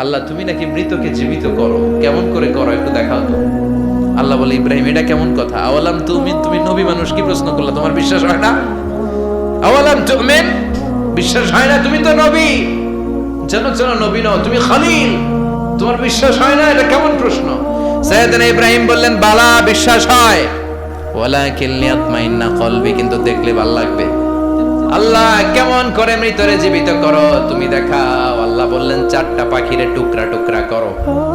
আল্লাহ তুমি নাকি মৃতকে জীবিত করো, কেমন করে করো একটু দেখাও তো। আল্লাহ বলে, ইব্রাহিম এটা কেমন কথা? আওয়ালাম তুমিন, তুমি নবী মানুষ কি প্রশ্ন করলা? তোমার বিশ্বাস হয় না? আওয়ালাম তুমিন, বিশ্বাস হয় না? তুমি তো নবী, যেন নবী নও, তুমি খলিল, তোমার বিশ্বাস হয় না? এটা কেমন প্রশ্ন? সাইয়েদনা ইব্রাহিম বললেন, বালা, বিশ্বাস হয়, ওয়ালাকিন লিয়াতমাইন্না কলবি, কিন্তু দেখলে ভালো লাগবে। আল্লাহ কেমন করে মৃতরে জীবিত করো তুমি দেখাও। আল্লাহ বললেন, 4টা পাখিরে টুকরা টুকরা করো,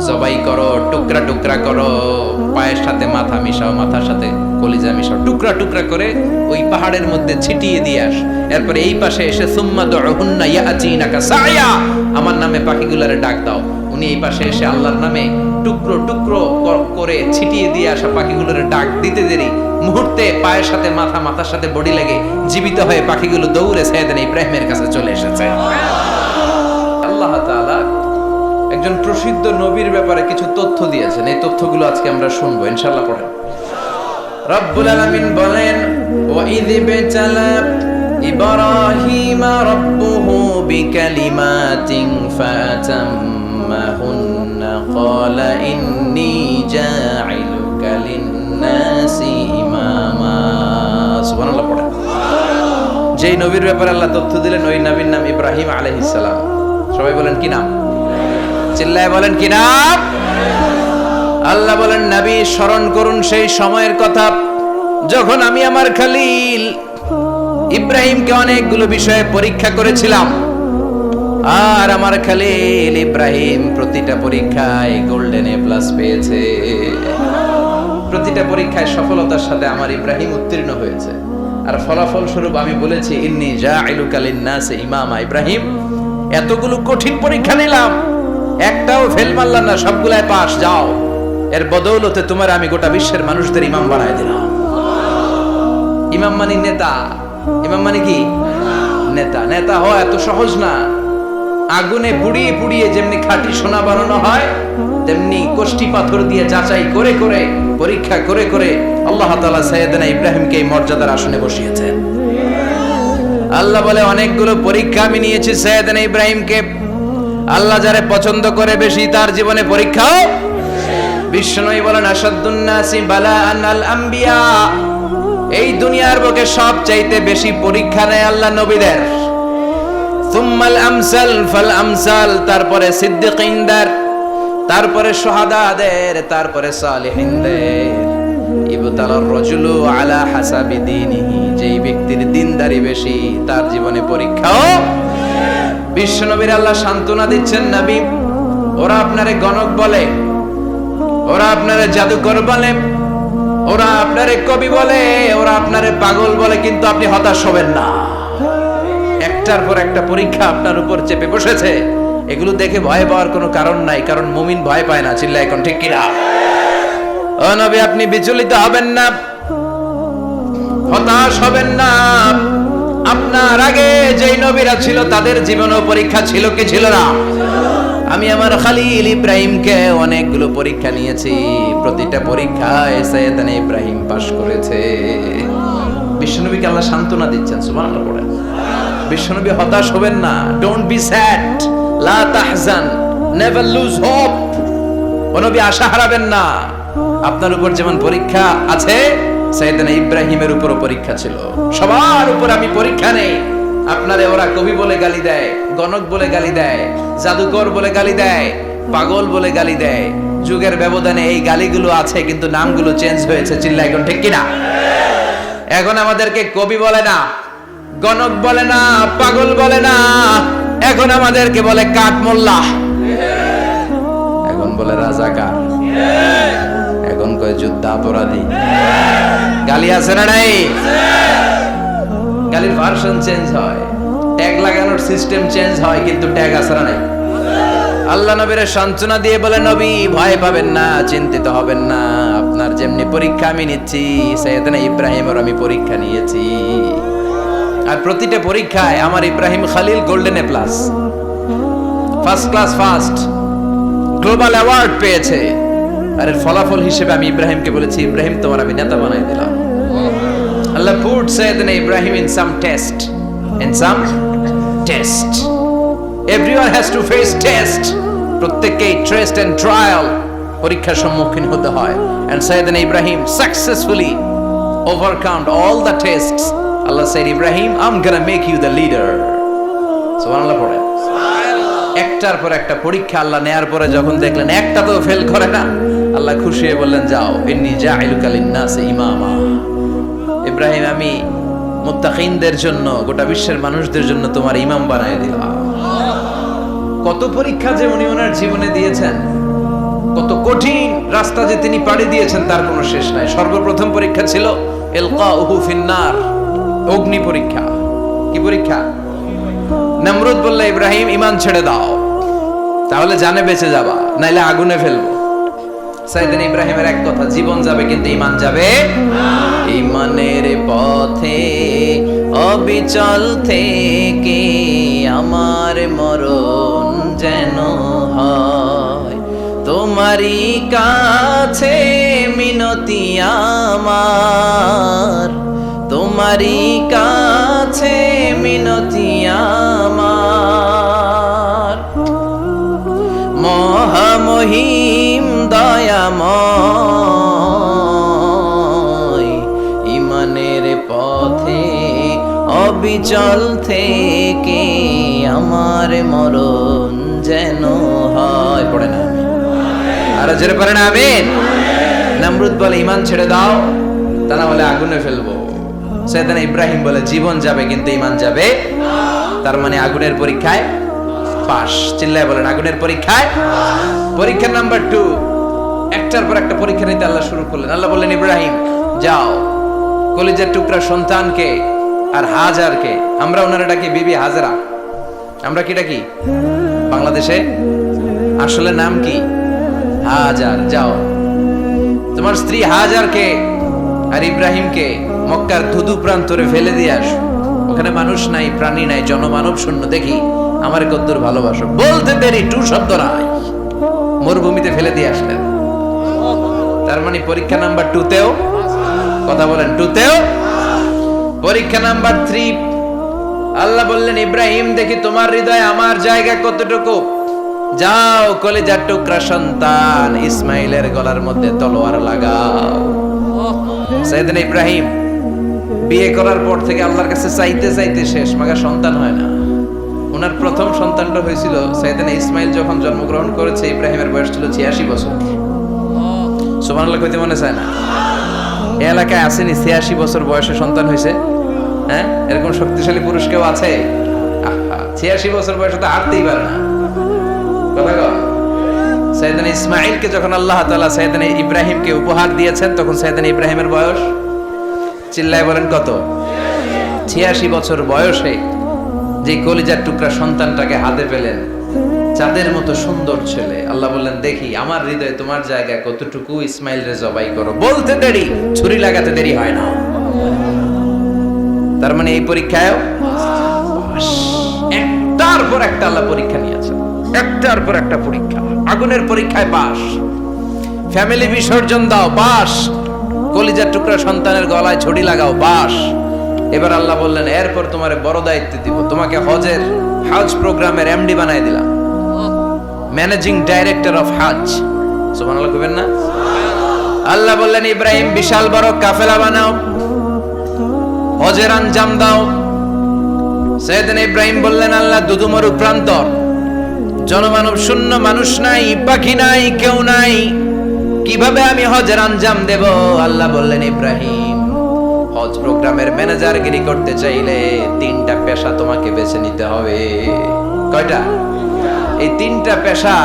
জবাই করো, টুকরা টুকরা করো, পায়ের সাথে মাথা মিশাও, মাথার সাথে কলিজা মিশাও, টুকরা টুকরা করে ওই পাহাড়ের মধ্যে ছিটিয়ে দিয়ে আস। এরপরে এই পাশে এসে সুম্মা দুহুন্না ইয়াতিনাকা সায়া, আমার নামে পাখিগুলারে ডাক দাও। উনি এই পাশে এসে আল্লাহর নামে টুকরো টুকরো করে ছিটিয়ে দিয়ে আসা পাখিগুলোরে ডাক দিতে দেরি মুহূর্তে পায়ের সাথে মাথা, মাথার সাথে বডি লেগে জীবিত হয়ে পাখিগুলো দৌড়ে সাইয়েদনা ইব্রাহিমের কাছে চলে এসেছে। আল্লাহ তাআলা একজন প্রসিদ্ধ নবীর ব্যাপারে কিছু তথ্য দিয়েছেন, এই তথ্যগুলো আজকে আমরা শুনবো ইনশাআল্লাহ। পড়েন। রব্বুল আলামিন বলেন, ওয়া ইয বিতালা ইব্রাহিমা রাব্বুহু বিকালিমাতিন ফাতাম্মাহুন্না ক্বালা ইন্নী জাঈলুকা লিন-নাসি ইমামা। সুবহানাল্লাহ। পড়েন। যেই নবীর ব্যাপারে আল্লাহ তথ্য দিলেন ওই নবীর নাম ইব্রাহিম আলাইহিস সালাম। সবাই বলেন কি নাম? চিল্লায় বলেন কি নাম? আল্লাহ বলেন, নবী স্মরণ করুন সেই সময়ের কথা যখন আমি আমার খলিল ইব্রাহিমকে অনেকগুলো বিষয়ে পরীক্ষা করেছিলাম, আর আমার খলিল ইব্রাহিম প্রতিটা পরীক্ষায় গোল্ডেন এ প্লাস পেয়েছে। প্রতিটা পরীক্ষায় সফলতার সাথে আমার ইব্রাহিম উত্তীর্ণ হয়েছে। আর ফলাফল স্বরূপ আমি বলেছি, ইন্নী জাঈলুকা লিন-নাসি ইমামা। ইব্রাহিম, এতগুলো কঠিন পরীক্ষা নিলাম, একটাও ফেল মারলাম না, সবগুলাই পাস। যাও, এর বদৌলতে তোমার আমি গোটা বিশ্বের মানুষদের ইমাম বানায় দিলাম। ইমাম মানে নেতা। ইমাম মানে কি? নেতা। নেতা হওয়া এত সহজ না। আগুনে পুড়িয়ে পুড়িয়ে যেমনি খাঁটি সোনা বানানো হয়, তেমনি কষ্টি পাথর দিয়ে যাচাই করে করে, পরীক্ষা করে করে আল্লাহ তাআলা সাইয়েদনা ইব্রাহিমকে এই মর্যাদার আসনে বসিয়েছেন। আল্লাহ বলে, অনেকগুলো পরীক্ষা আমি নিয়েছি সাইয়েদনা ইব্রাহিমকে। আল্লাহ যারে পছন্দ করে বেশি তার জীবনে পরীক্ষাও। বিশ্বনবী বলেন, আশাদ্দুন নাসি বালাআন আল আম্বিয়া। এই দুনিয়ার বুকে সবচাইতে বেশি পরীক্ষা নেয় আল্লাহ নবীদের। সুম্মাল আমসাল ফাল আমসাল, তারপরে সিদ্দিকিনদের, তারপরে শুহাদাদের, তারপরে সালিহিনদের। ইবতালার রাজুলু আলা হাসাবি দীনিহি, যেই ব্যক্তির দিনদারি বেশি তার জীবনে পরীক্ষাও। বিশ্বনবীর আল্লাহ সান্ত্বনা দিচ্ছেন, নবী ওরা আপনারে গণক বলে, ওরা আপনারে জাদুকর বলে, ওরা আপনারে কবি বলে, ওরা আপনারে পাগল বলে, কিন্তু আপনি হতাশ হবেন না। একটার পর একটা পরীক্ষা আপনার উপর চেপে বসেছে, এগুলো দেখে ভয় পাওয়ার কোনো কারণ নাই, কারণ মুমিন ভয় পায় না। চিল্লায় এখন ঠিক কিনা? ও নবী, আপনি বিচলিত হবেন না, হতাশ হবেন না। আপনার আগে যেই নবীরা ছিল তাদের জীবনেও পরীক্ষা ছিল কি ছিল না? আমি আমার খলিল ইব্রাহিমকে অনেকগুলো পরীক্ষা নিয়েছি, প্রতিটা পরীক্ষায় সাইয়েদনা ইব্রাহিম পাস করেছে। বিশ্বনবীকে আল্লাহ সান্ত্বনা দিচ্ছেন। সুবহানাল্লাহ। পড়েন। বিশ্বনবী হতাশ হবেন না। ডোন্ট বি স্যাড, লা তাহজান, নেভার লুজ হোপ। ও নবী, আশা হারাবেন না। আপনার উপর যেমন পরীক্ষা আছে, সাইয়েদনা ইব্রাহিমের উপরও পরীক্ষা ছিল। সবার উপর আমি পরীক্ষা নেই। আপনারে ওরা কবি বলে গালি দেয়, গণক বলে গালি দেয়, জাদুকর বলে গালি দেয়, পাগল বলে গালি দেয়। যুগের ব্যবধানে এই গালিগুলো আছে, কিন্তু নামগুলো চেঞ্জ হয়েছে। চিল্লা এখন ঠিক কিনা? এখন আমাদেরকে কবি বলে না, গণক বলে না, পাগল বলে না, এখন আমাদেরকে বলে কাঠ মোল্লা, এখন বলে রাজাকার, এখন কয় যুদ্ধাপরাধী। গালি আছে না নাই? গালির ভার্সন চেঞ্জ হয়, ট্যাগ লাগানোর সিস্টেম চেঞ্জ হয়, কিন্তু ট্যাগ আছে না নাই? আল্লাহ নবীর সান্ত্বনা দিয়ে বলে, নবী ভয় পাবেন না, চিন্তিত হবেন না। আপনার যেমনি পরীক্ষা আমি নিচ্ছি, সাইয়েদনা ইব্রাহিমের আমি পরীক্ষা নিয়েছি। আর প্রতিটা পরীক্ষায় আমার Ibrahim Khalil golden A plus, first class first, global award পেয়েছে। আর এর ফলাফল হিসেবে আমি ইব্রাহিমকে বলেছি, ইব্রাহিম তোমার আমি নেতা বানাই দিলাম। Allah put Sayyidina Ibrahim in some test. In some test. Everyone has to face test. প্রত্যেককেই টেস্ট এন্ড ট্রায়াল, পরীক্ষার সম্মুখীন হতে হয়। And Sayyidna Ibrahim successfully overcome all the tests. Allah said, Ibrahim, I'm gonna make you the leader. সুবহানাল্লাহ পড়ে। একটার পর একটা পরীক্ষা আল্লাহ নেয়ার পরে যখন দেখলেন একটা তো ফেল করে না, আল্লাহ খুশি হয়ে বললেন, যাও, ইন্নী জাইলুকা লিন-নাসি ইমামা। ইব্রাহিম, আমি মুত্তাকিনদের জন্য, গোটা বিশ্বের মানুষদের জন্য তোমার ইমাম বানায় দিলাম। কত পরীক্ষা যে উনি ওনার জীবনে দিয়েছেন, কত কঠিন রাস্তা যে তিনি পাড়ি দিয়েছেন তার কোনো শেষ নাই। সর্বপ্রথম পরীক্ষা ছিল ইলকাউহু ফিন্নার, অগ্নি পরীক্ষা। কি পরীক্ষা? নমরুদ বলল, ইব্রাহিম ঈমান ছেড়ে দাও, তাহলে জানে বেঁচে যাবা, নাইলে আগুনে ফেলবো। সাইয়েদনা ইব্রাহিমের এক কথা, জীবন যাবে কিন্তু ঈমান যাবে না। ঈমানের পথে অবিচল থেকে আমার মরণ যেন হয়, তোমারই কাছে মিনতি আমার, তোমারই কাছে মিনতি আমার। মহামহিম দয়াময়, ঈমানের পথে অবিচল থেকে আমার মরণ যেন হয়। পড়ে না আর জোরে পড়ে না আমিন। নমরুদ বলে, ঈমান ছেড়ে দাও, তা না হলে আগুনে ফেলবো। সাইয়েদনা ইব্রাহিম বলে, জীবন যাবে কিন্তু ঈমান যাবে। তার মানে আগুনের পরীক্ষায় পাস। চিল্লায় বলেন, আগুনের পরীক্ষায়। পরীক্ষা নাম্বার 2, একটার পর একটা পরীক্ষা নিতে আল্লাহ শুরু করলেন। আল্লাহ বললেন, ইব্রাহিম যাও, কলিজার টুকরা সন্তানকে আর হাজারকে, আমরা ওনারা ডাকি বিবি হাজরা, আমরা কি ডাকি বাংলাদেশে, আসলে নাম কি হাজার, যাও তোমার স্ত্রী হাজারকে আর ইব্রাহিমকে মক্কার ধুধু প্রান্তরে ফেলে দিয়ে আসো। ওখানে মানুষ নাই, প্রাণী নাই, জনমানব শূন্য, দেখি আমার কদ্দুর ভালোবাসো। বলতে দেরি, টু শব্দ নাই, মরুভূমিতে ফেলে দিয়ে আসলেন। তার মানে পরীক্ষা নাম্বার 2তেও, কথা বলেন, 2তেও। পরীক্ষা নাম্বার 3, আল্লাহ বললেন, ইব্রাহিম দেখি তোমার হৃদয়ে আমার জায়গা কতটুকু, যাও কলিজার টুকরা সন্তান ইসমাইলের গলার মধ্যে তলোয়ার লাগাও। সাইয়েদনা ইব্রাহিম বিয়ে করার পর থেকে আল্লাহর কাছে চাইতে চাইতে শেষ, মাগা সন্তান হয় না। ওনার প্রথম সন্তানটা হয়েছিল সাইয়েদনা ইসমাইল যখন জন্মগ্রহণ করেছে, ইব্রাহিমের বয়স ছিল 86 বছর। সুবহানাল্লাহ কইতে মনে চায় না? এই এলাকায় আসেনি 86 বছর বয়সে সন্তান হয়েছে? হ্যাঁ, এরকম শক্তিশালী পুরুষ কেউ আছে? 86 বছর বয়সে তো হাঁটতেই পারে না। কথা কও। সাইয়েদনা ইসমাইলকে যখন আল্লাহ তাআলা সাইয়েদনা ইব্রাহিমকে উপহার দিয়েছেন, তখন সাইয়েদনা ইব্রাহিমের বয়স, চিল্লায় বলেন কত? 86 বছর বয়সে যে কলিজার টুকরা সন্তানটাকে হাতে পেলেন, চাঁদের মতো সুন্দর ছেলে। আল্লাহ বললেন, দেখি আমার হৃদয়ে তোমার জায়গা কতটুকু, ইসমাইল রে জবাই করো। বলতে দেরি, ছুরি লাগাতে দেরি হয় না। তার মানে এই পরীক্ষায় একটার পর একটা আল্লাহ পরীক্ষা নিয়েছে, একটার পর একটা পরীক্ষা। আগুনের পরীক্ষায় পাস, ফ্যামিলি বিসর্জন দাও, পাস, কলিজার টুকরা সন্তানের গলায় ছড়ি লাগাও, পাস। এবার আল্লাহ বললেন, এরপর তোমার বড় দায়িত্ব দিব, তোমাকে হজ প্রোগ্রামের এমডি বানাই দিলাম, ম্যানেজিং ডাইরেক্টর অফ হজ। সুবহানাল্লাহ কইবেন না? আল্লাহ বললেন, ইব্রাহিম বিশাল বড় কাফেলা বানাও, হজের আঞ্জাম দাও। সাইয়েদনা ইব্রাহিম বললেন, আল্লাহ দুদুমরু প্রান্তর, জনমানব শূন্য, মানুষ নাই, পাখি নাই, কেউ নাই, কিভাবে আমি হজের আঞ্জাম দেব? আল্লাহ বললেন, ইব্রাহিম হজ প্রোগ্রামের ম্যানেজারগিরি করতে চাইলে 3টা পেশা তোমাকে বেছে নিতে হবে। কয়টা? এই 3টা পেশা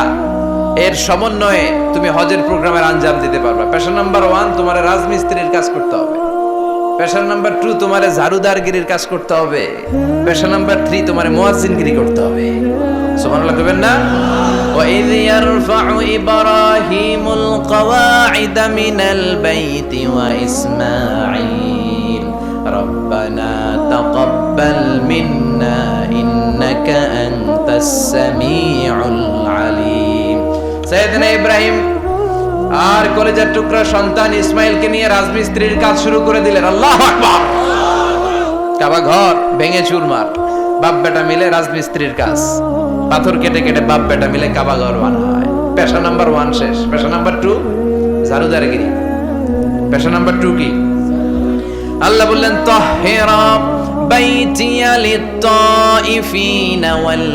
এর সমন্বয়ে তুমি হজের প্রোগ্রামের আঞ্জাম দিতে পারবে। পেশা নাম্বার 1, তোমার রাজমিস্ত্রির কাজ করতে হবে। পেশা নাম্বার 2, তোমার ঝাড়ুদারগিরির কাজ করতে হবে। পেশা নাম্বার 3, তোমার মুয়াজ্জিনগিরি করতে হবে। সুবহানাল্লাহ কইবেন না? وَإِذْ يَرْفَعُ إِبْرَاهِيمُ الْقَوَاعِدَ مِنَ الْبَيْتِ وَإِسْمَاعِيلُ رَبَّنَا تَقَبَّلْ مِنَّا إِنَّكَ أَنْتَ السَّمِيعُ الْعَلِيمُ। সাইয়েদনা ইব্রাহিম আর কলেজের টুকরা সন্তান ইসমাইলকে নিয়ে রাজমিস্ত্রির কাজ শুরু করে দিলেন। আল্লাহু আকবার। কাবা ঘর ভেঙে চুরমার, বাপ বেটা মিলে রাজমিস্ত্রির কাজ। পাথর কেটে কেটে বাপ বেটা মিলে কাবা ঘর বানায়। পেশা নাম্বার 1 শেষ। পেশা নাম্বার 2 ঝাড়ুদারগিরি। পেশা নাম্বার 2 কি? আল্লাহ বললেন তাহহিরা বাইতিয়া লিত-তাইফিনা ওয়াল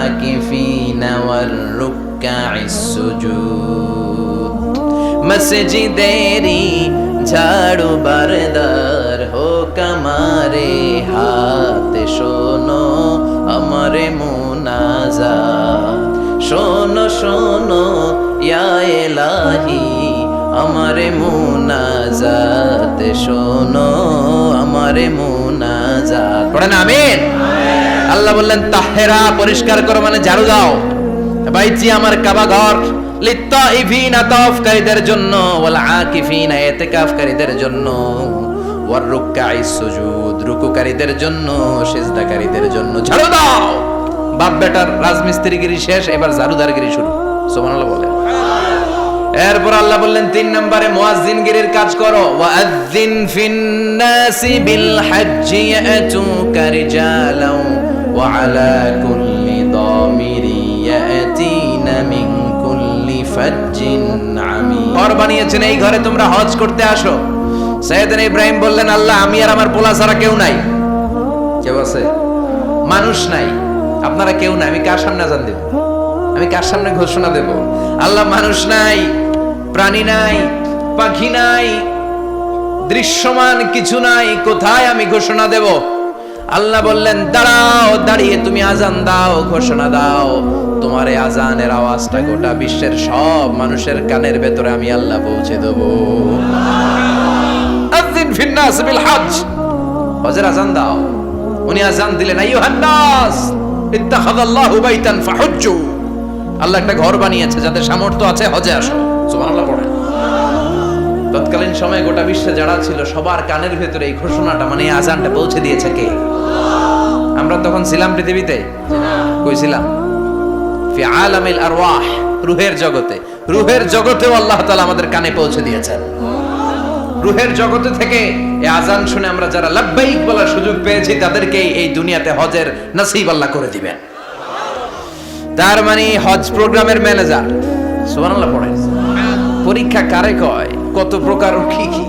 আকিফিনা ওয়ার রুকআইস সুজুদ। মসজিদেরি ঝাড়ু বারদার হোক আমারে হাত, শোনো আমারে মুনাজাত। শোনো শোনো ইয়া ইলাহি আমারে মুনাজাত, শোনো আমারে মুনাজাত। পড়েন আমিন। আল্লাহ বললেন তাহহিরা পরিষ্কার করো মানে ঝাড়ু দাও। বাইতি আমার কাবা ঘর, লিত-তাইফিনা তাওয়াফকারীদের জন্য, ওয়াল আকিফিনা ইতিকাফকারীদের জন্য, ওয়ার রুকআইস সুজুদ রুকুকারীদের জন্য, সিজদাকারীদের জন্য। ঝাড়ু দাও। বাপ বেটার রাজমিস্ত্রিগিরি শেষ, এবার ঝাড়ুদারগিরি শুরু। সুবহানাল্লাহ বলেন। এরপর আল্লাহ বললেন 3 নম্বরে মুয়াজ্জিনগিরির কাজ করো। ওয়াআযযিন ফিন-নাসি বিল-হাজ্জি ইয়াতুকা রিজালাও ওয়া আলা কুল্লি দামিরি ইয়াতিনা মিন কুল্লি ফাজ্জিন আমিক। ঘর বানিয়েছেন, এই ঘরে তোমরা হজ করতে আসো। সাইয়েদনা ইব্রাহিম বললেন আল্লাহ আমি আর আমার পোলা ছাড়া কেউ নাই। কেউ আছে? মানুষ নাই, আপনারা কেউ নাই, আমি কার সামনে আযান দেব? আমি কার সামনে ঘোষণা দেব? আল্লাহ মানুষ নাই, প্রাণী নাই, পাখি নাই, দৃশ্যমান কিছু নাই, কোথায় আমি ঘোষণা দেব? আল্লাহ বললেন দাঁড়াও, দাঁড়িয়ে তুমি আজান দাও, ঘোষণা দাও। তোমার এই আজানের আওয়াজটা গোটা বিশ্বের সব মানুষের কানের ভেতরে আমি আল্লাহ পৌঁছে দেব। আযিন ফিন-নাস বিল-হজ, হজের আজান দাও। উনি আজান দিলেন আইয়ুহান নাস ইত্তাখাযাল্লাহু বাইতান ফাহুজ্জু। আল্লাহ একটা ঘর বানিয়েছে, যাদের সামর্থ্য আছে হজে আসো। সুবহানাল্লাহ পড়েন। তৎকালীন সময়ে গোটা বিশ্বে যারা ছিল সবার কানের ভেতরে এই ঘোষণাটা মানে এই আজানটা পৌঁছে দিয়েছে কে? আমরা তখন ছিলাম পৃথিবীতে? কই ছিলাম? ফি আলামিল আরওয়াহ, রূহের জগতে। রূহের জগতেও আল্লাহ তাআলা আমাদের কানে পৌঁছে দিয়েছেন। রূহের জগতে থেকে এই আজান শুনে আমরা যারা লাব্বাইক বলার সুযোগ পেয়েছি তাদেরকে এই দুনিয়াতে হজের নসিব আল্লাহ করে দিবেন। তার মানে হজ প্রোগ্রামের ম্যানেজার। সুবহানাল্লাহ পড়েন। পরীক্ষা কারে কয়? কত প্রকার কি কি।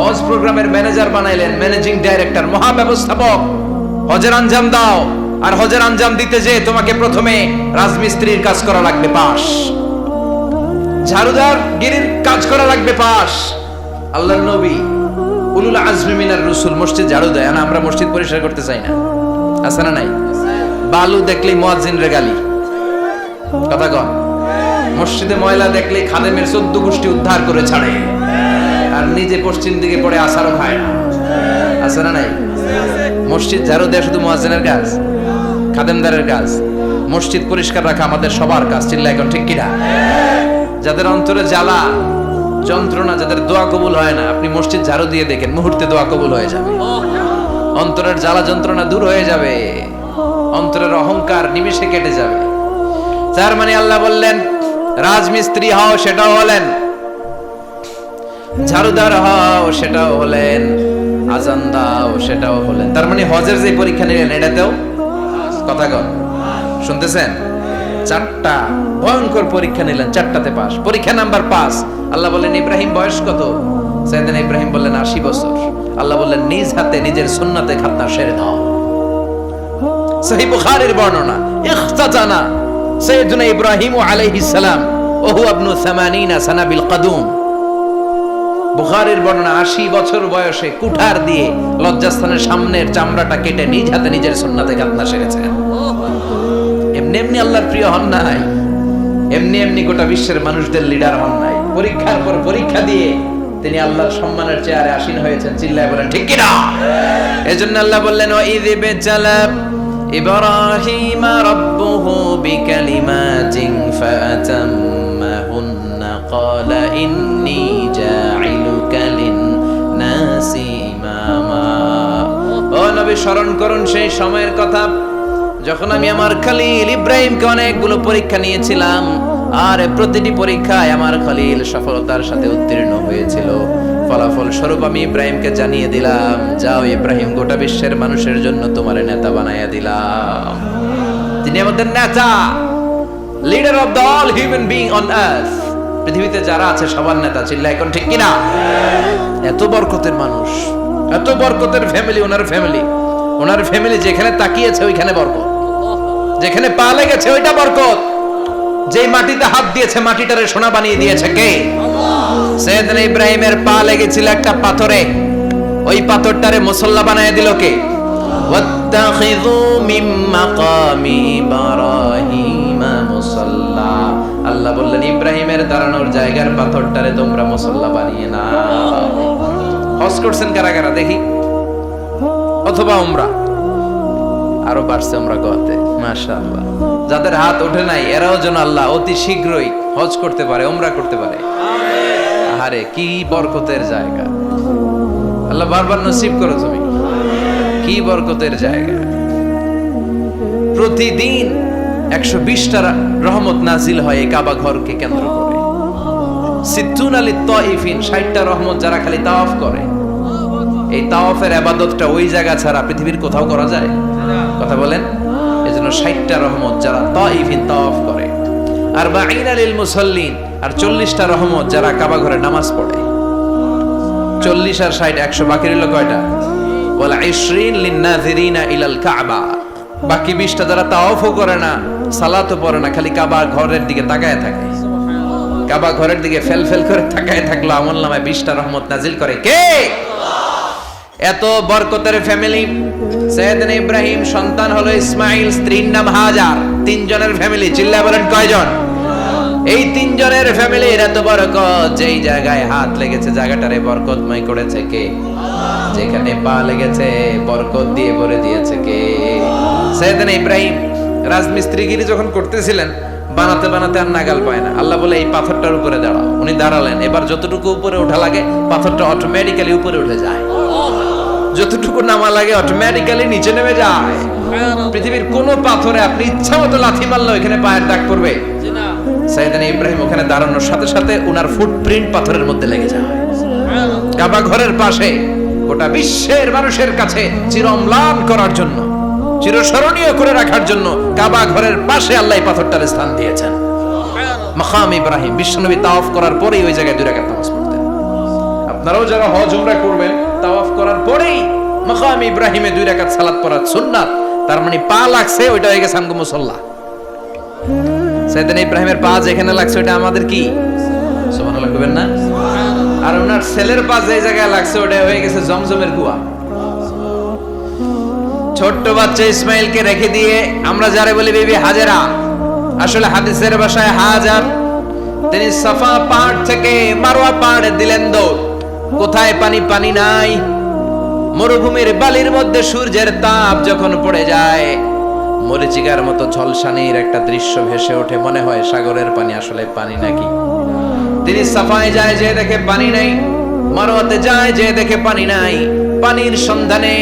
হজ প্রোগ্রামের ম্যানেজার বানাইলেন, ম্যানেজিং ডাইরেক্টর, মহাব্যবস্থাপক। হজের আঞ্জাম দাও, আর হজের আঞ্জাম দিতে যে তোমাকে প্রথমে রাজমিস্ত্রির কাজ করা লাগবে পাস, ঝাড়ুদার গিরির কাজ করা লাগবে পাস। আল্লাহর নবী উলুল আজমি মিনার রাসূল মসজিদ ঝাড়ু দেয় না, আমরা মসজিদ পরিষ্কার করতে চাই না, আছে না নাই? বালু দেখলেই মুয়াজ্জিনের গালি, কথা কন। মসজিদে ময়লা দেখলেই খাদেমের 14 গোষ্ঠী উদ্ধার করে ছাড়ে, আর নিজে পশ্চিম দিকে পড়ে আসারও খায় না, আছে না নাই? মসজিদ ঝাড়ু দেয়া শুধু মুয়াজ্জিনের কাজ, খাদেমদারের কাজ। মসজিদ পরিষ্কার রাখা আমাদের সবার কাজ। চিল্লা এখন ঠিক কিনা? যাদের অন্তরে জ্বালা যন্ত্রণা, যাদের দোয়া কবুল হয় না, আপনি মসজিদ ঝাড়ু দিয়ে দেখেন মুহূর্তে দোয়া কবুল হয়ে যাবে। অন্তরের জ্বালা যন্ত্রণা দূর হয়ে যাবে, অন্তরের অহংকার নিমেষে কেটে যাবে। তার মানে আল্লাহ বললেন রাজমিস্ত্রি হও, সেটাও হলেন, ঝাড়ুদার হও, সেটাও হলেন, আজান দাও, সেটাও হলেন। তার মানে হজের যে পরীক্ষা নিলেন এটাতেও কথা কন, শুনতেছেন? 4টা ভয়ঙ্কর পরীক্ষা নিলেন, 4টাতে পাস। পরীক্ষা নাম্বার 5। আল্লাহ বললেন ইব্রাহিম বয়স কত? সাইয়েদনা ইব্রাহিম বললেন 80 বছর। আল্লাহ বললেন নিজ হাতে নিজের সুন্নাতে খাতনা সেরে দাও। সহিহ বুখারীর বর্ণনা, ইখতাতানা সাইয়েদনা ইব্রাহিম আলাইহিস সালাম ওয়া হুয়া ইবনু 80 সানা বিল কদুম। বুখারীর বর্ণনা 80 বছর বয়সে কুঠার দিয়ে লজ্জাস্থানের সামনের চামড়াটা কেটে নিজ হাতে নিজের সুন্নাতে খাতনা সেরেছেন। এমনি এমনি আল্লাহর প্রিয় হন নাই, এমনি এমনি গোটা বিশ্বের মানুষদের লিডার হন নাই। পরীক্ষার পর পরীক্ষা দিয়ে তিনি আল্লাহর সম্মানের চেয়ারে আসীন হয়েছেন। চিল্লায় বলেন ঠিক কি না? এজন্য আল্লাহ বললেন ওয়া ইয বিতালা ইব্রাহিম রাব্বুহু বিকালিমাতিন ফাআতাম্মাহুন্না ক্বালা ইন্নী জাঈলুকা লিন-নাসি ইমামা। ও নবী স্মরণ করুন সেই সময়ের কথা যখন আমি আমার খলিল ইব্রাহিমকে অনেকগুলো পরীক্ষা নিয়েছিলাম, আর প্রতিটি পরীক্ষায় আমার খলিল সফলতার সাথে উত্তীর্ণ হয়েছিল। ফলাফল স্বরূপ আমি ইব্রাহিমকে জানিয়ে দিলাম, যাও ইব্রাহিম গোটা বিশ্বের মানুষের জন্য তোমার নেতা বানাইয়া দিলাম। যিনি আমাদের নেতা, leader of the all human being on earth. পৃথিবীতে যারা আছে সবার নেতা, চিল্লায় এখন ঠিক কিনা? এত বরকতের মানুষ, এত বরকতের ফ্যামিলি, ওনার ফ্যামিলি যেখানে তাকিয়েছে ওইখানে বরকত, যেখানে পা লেগেছে ওইটা বরকত। যেই মাটিতে হাত দিয়েছে মাটিটারে সোনা বানিয়ে দিয়েছে কে? সৈয়দনা ইব্রাহিমের পা লেগেছিল একটা পাথরে, ওই পাথরটারে মুসল্লা বানিয়ে দিল কে? ওয়াত্তাখিযু মিন মাকামি ইব্রাহিম মুসাল্লা। আল্লাহ বললেন ইব্রাহিমের দাঁড়ানোর জায়গার পাথরটারে তোমরা মুসল্লা বানিয়ে নাও। হজ করছেন কারা কারা দেখি, অথবা উমরা? আরো বাড়ছে উমরা করতে, মাশাআল্লাহ। যাদের হাত ওঠে নাই এরাও যেন আল্লাহ অতি শীঘ্রই হজ করতে পারে, উমরা করতে পারে। আরে কি বরকতের জায়গা, আল্লাহ বারবার নসিব করো তুমি। কি বরকতের জায়গা, প্রতিদিন 120টা রহমত নাজিল হয় এই কাবা ঘরকে কেন্দ্র করে। সিত্তুন আলী তাইফিন, 60টা রহমত যারা খালি তাওয়াফ করে। এই তাওয়াফের ইবাদতটা ওই জায়গা ছাড়া পৃথিবীর কোথাও করা যায়? কথা বলেন। এজন্য 60টা রহমত যারা তাইফিন তাওয়াফ করে, আর বাঈনা লিল মুসাল্লিন, আর 40টা রহমত যারা কাবা ঘরে নামাজ পড়ে। 40 আর 60 100, বাকি রইল কয়টা? ওয়াল 20 লিন-নাযিরিনা ইলাল কাবা। বাকি 20টা যারা তাওয়াফও করে না, সালাতও পড়ে না, খালি কাবা ঘরের দিকে তাকায় থাকে। কাবা ঘরের দিকে ফেল করে তাকায় থাকলো, আমলনামায় 20টা রহমত নাজিল করে কে? এত বরকতের ফ্যামিলি। সৈয়দনা ইব্রাহিম সন্তান হলো ইসমাইল, স্ত্রীর নাম হাজার। 3 জনের ফ্যামিলি, চিল্লায় বলেন কয়জন? এই 3 জনের ফ্যামিলির এত বরকত, যেই জায়গায় হাত লেগেছে জায়গাটারে বরকতময় করেছে কে? যেখানে পা লেগেছে বরকত দিয়ে ভরে দিয়েছে কে? সৈয়দনা ইব্রাহিম রাজমিস্ত্রিগিরি যখন করতেছিলেন, বানাতে আর নাগাল পায় না। আল্লাহ বলে এই পাথরটার উপরে দাঁড়াও। উনি দাঁড়ালেন, এবার যতটুকু উপরে ওঠা লাগে পাথরটা অটোমেটিক্যালি উপরে উঠে যায়, যতটুকু নামা লাগে অটোমেটিক্যালি নিচে নেমে যায়। পৃথিবীর কোন পাথরে আপনি ইচ্ছা মতো লাথি মারলে ওখানে পায়ের দাগ পড়বে? সৈয়দনা ইব্রাহিম ওখানে দাঁড়ানোর সাথে সাথে উনার ফুটপ্রিন্ট পাথরের মধ্যে লেগে যায়। কাবা ঘরের পাশে গোটা বিশ্বের মানুষের কাছে চিরম্লান করার জন্য, চিরস্মরণীয় করে রাখার জন্য কাবা ঘরের পাশে আল্লাহ পাথরটার স্থান দিয়েছেন। মাকাম ইব্রাহিম, বিশ্বনবী তাওয়াফ করার পরেই ওই জায়গায় 2 রাকাত নামাজ পড়তেন। আপনারাও যারা হজ উমরা করবেন, তাওয়াফ করার পরেই মাকাম ইব্রাহিমে 2 রাকাত সালাত পড়া সুন্নাত। তার মানে পা লাগছে, ওইটা হয়ে গেছে আমগো মুসাল্লা। সৈয়দনা ইব্রাহিমের পা যেখানে লাগছে ওটা আমাদের কি? সুবহানাল্লাহ কইবেন না? আর ওনার ছেলের পা যে জায়গায় লাগছে ওটা হয়ে গেছে জমজমের কুয়া। ছোট্ট বাচ্চা ইসমাইলকে রেখে দিয়ে আমরা যারে বলি বিবি হাজেরা, আসলে হাদিসের ভাষায় হাজার, তিনি সাফা পাহাড় থেকে মারওয়া পাহাড়ে দিলেন দৌড়। কোথায় পানি নাই, মরুভূমির বালির মধ্যে সূর্যের তাপ যখন পড়ে যায়, মরিচিকার মতো ঝলসানির একটা দৃশ্য ভেসে ওঠে, মনে হয় সাগরের পানি, আসলে পানি নাকি। তিনি সাফায় যায়, যে দেখে পানি নাই, মারওয়াতে যায়, যে দেখে পানি নাই। পানির সন্ধানে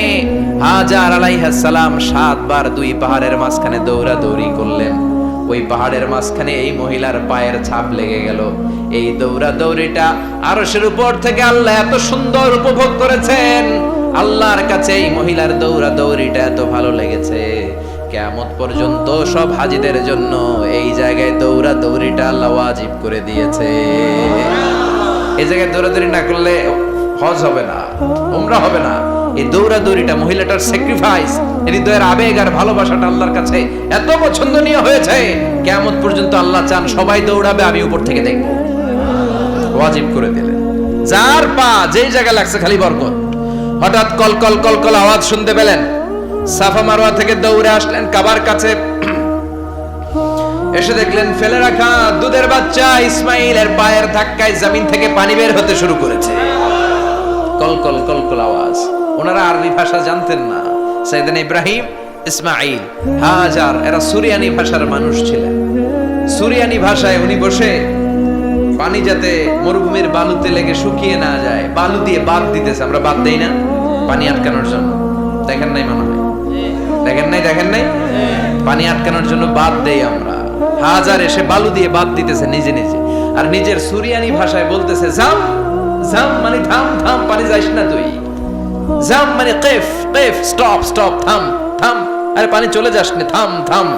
হাজার আলাইহিস সালাম 7 বার 2 পাহাড়ের মাঝখানে দৌড়াদৌড়ি করলেন। ওই পাহাড়ের মাঝখানে এই মহিলার পায়ের ছাপ লেগে গেল। এই দৌড়াদৌড়িটা আরশের উপর থেকে আল্লাহ এত সুন্দর উপভোগ করেছেন। আল্লাহর কাছে এই মহিলার দৌড়াদৌড়িটা এত ভালো লেগেছে, কিয়ামত পর্যন্ত সব হাজীদের জন্য এই জায়গায় দৌড়াদৌড়িটা আল্লাহ ওয়াজিব করে দিয়েছে। এই জায়গায় দৌড়াদৌড়ি না করলে হজ হবে না, উমরা হবে না। এই দৌড়াদৌড়িটা, মহিলাটার স্যাক্রিফাইস, হৃদয়ের আবেগ আর ভালোবাসাটা আল্লাহর কাছে এত পছন্দনীয় হয়েছে, কিয়ামত পর্যন্ত আল্লাহ চান সবাই দৌড়াবে, আমি উপর থেকে দেখব। ওয়াজিব করে দিলেন। যার পা যেই জায়গায় লাগছে খালি বরকত। হঠাৎ কল আওয়াজ শুনতে পেলেন, সাফা মারওয়া থেকে দৌড়ে আসলেন কাবার কাছে। এসে দেখলেন ফেলে রাখা দুধের বাচ্চা ইসমাইলের পায়ের ধাক্কায় জমিন থেকে পানি বের হতে শুরু করেছে। কল আওয়াজ। ওনারা আরবি ভাষা জানতেন না। সাইয়েদনা ইব্রাহিম, ইসমাইল, হাজার এরা সুরিয়ানি ভাষার মানুষ ছিলেন। সুরিয়ানি ভাষায় উনি বসে পানি যাতে মরুভূমির বালুতে লেগে শুকিয়ে না যায়, বালু দিয়ে বাঁধ দিতেছে। আমরা বাঁধ দেই না পানি আটকানোর জন্য? দেখেন নাই মনে হয়? দেখেন নাই? পানি আটকানোর জন্য বাঁধ দেই আমরা। হাজার এসে বালু দিয়ে বাঁধ দিতেছে নিজে নিজে, আর নিজের সুরিয়ানি ভাষায় বলতেছে জাম জাম, মানে থাম থাম, পানি যাইস না তুই। জাম মানে কেফ, স্টপ থাম, আরে পানি চলে যাস না, থাম।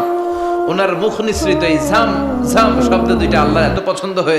ওনার মুখ নিঃসৃত এই ঝাম ঝাম শব্দ দুইটা আল্লাহ এত পছন্দ হয়ে